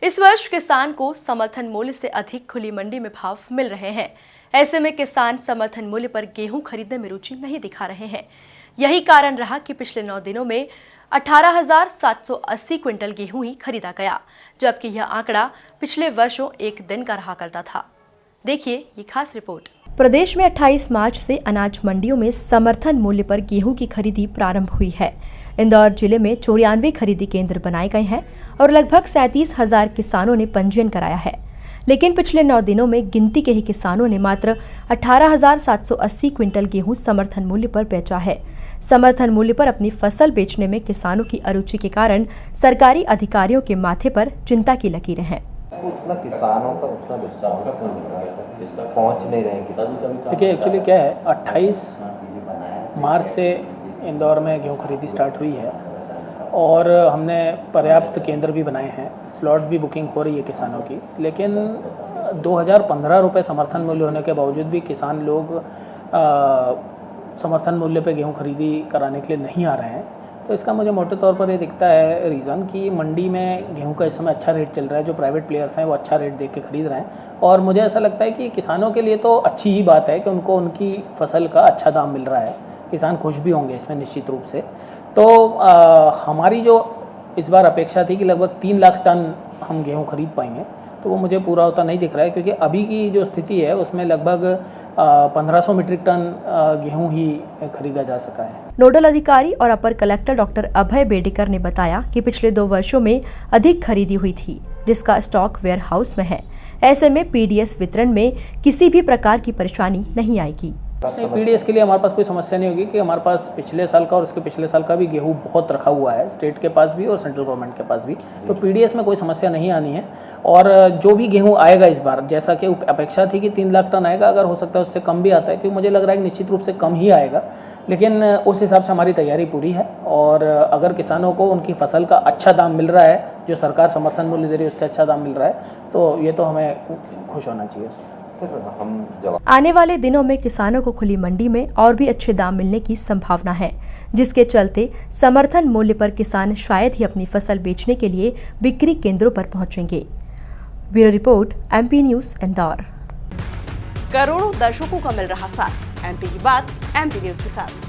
इस वर्ष किसान को समर्थन मूल्य से अधिक खुली मंडी में भाव मिल रहे हैं। ऐसे में किसान समर्थन मूल्य पर गेहूं खरीदने में रुचि नहीं दिखा रहे हैं। यही कारण रहा कि पिछले 9 दिनों में 18,780 क्विंटल गेहूं ही खरीदा गया, जबकि यह आंकड़ा पिछले वर्षों एक दिन का रहा करता था। देखिए ये खास रिपोर्ट। प्रदेश में 28 मार्च से अनाज मंडियों में समर्थन मूल्य पर गेहूं की खरीदी प्रारंभ हुई है। इंदौर जिले में 94 खरीदी केंद्र बनाए गए हैं और लगभग 37,000 किसानों ने पंजीयन कराया है। लेकिन पिछले 9 दिनों में गिनती के ही किसानों ने मात्र 18,780 क्विंटल गेहूं समर्थन मूल्य पर बेचा है। समर्थन मूल्य पर अपनी फसल बेचने में किसानों की अरुचि के कारण सरकारी अधिकारियों के माथे पर चिंता की लकीरें हैं। उतना किसानों का उतना रिस्पॉन्स नहीं मिल रहा है, पहुंच नहीं रहे किसान। देखिए एक्चुअली क्या है, 28 मार्च से इंदौर में गेहूं खरीदी स्टार्ट हुई है और हमने पर्याप्त केंद्र भी बनाए हैं, स्लॉट भी बुकिंग हो रही है किसानों की। लेकिन 2015 रुपये समर्थन मूल्य होने के बावजूद भी किसान लोग समर्थन मूल्य पे गेहूं खरीदी कराने के लिए नहीं आ रहे हैं। तो इसका मुझे मोटे तौर पर ये दिखता है रीज़न कि मंडी में गेहूं का इस समय अच्छा रेट चल रहा है, जो प्राइवेट प्लेयर्स हैं वो अच्छा रेट देख के खरीद रहे हैं। और मुझे ऐसा लगता है कि किसानों के लिए तो अच्छी ही बात है कि उनको उनकी फसल का अच्छा दाम मिल रहा है, किसान खुश भी होंगे इसमें निश्चित रूप से। तो हमारी जो इस बार अपेक्षा थी कि लगभग 3 लाख टन हम गेहूँ खरीद पाएंगे, तो वो मुझे पूरा होता नहीं दिख रहा है, क्योंकि अभी की जो स्थिति है उसमें लगभग 1500 मीट्रिक टन गेहूं ही खरीदा जा सका है। नोडल अधिकारी और अपर कलेक्टर डॉक्टर अभय बेडेकर ने बताया कि पिछले 2 वर्षों में अधिक खरीदी हुई थी, जिसका स्टॉक वेयर हाउस में है। ऐसे में पीडीएस वितरण में किसी भी प्रकार की परेशानी नहीं आएगी। नहीं, पीडीएस के लिए हमारे पास कोई समस्या नहीं होगी कि हमारे पास पिछले साल का और उसके पिछले साल का भी गेहूं बहुत रखा हुआ है, स्टेट के पास भी और सेंट्रल गवर्नमेंट के पास भी। तो पीडीएस में कोई समस्या नहीं आनी है। और जो भी गेहूं आएगा इस बार, जैसा कि अपेक्षा थी कि 3 लाख टन आएगा, अगर हो सकता है उससे कम भी आता है, क्योंकि मुझे लग रहा है कि निश्चित रूप से कम ही आएगा। लेकिन उस हिसाब से हमारी तैयारी पूरी है और अगर किसानों को उनकी फसल का अच्छा दाम मिल रहा है, जो सरकार समर्थन मूल्य दे रही है उससे अच्छा दाम मिल रहा है, तो ये तो हमें खुश होना चाहिए उसमें। आने वाले दिनों में किसानों को खुली मंडी में और भी अच्छे दाम मिलने की संभावना है, जिसके चलते समर्थन मूल्य पर किसान शायद ही अपनी फसल बेचने के लिए बिक्री केंद्रों पर पहुंचेंगे। Bureau report, MP news, Indore. करोड़ों दर्शकों का मिल रहा साथ, एमपी की बात एमपी न्यूज के साथ।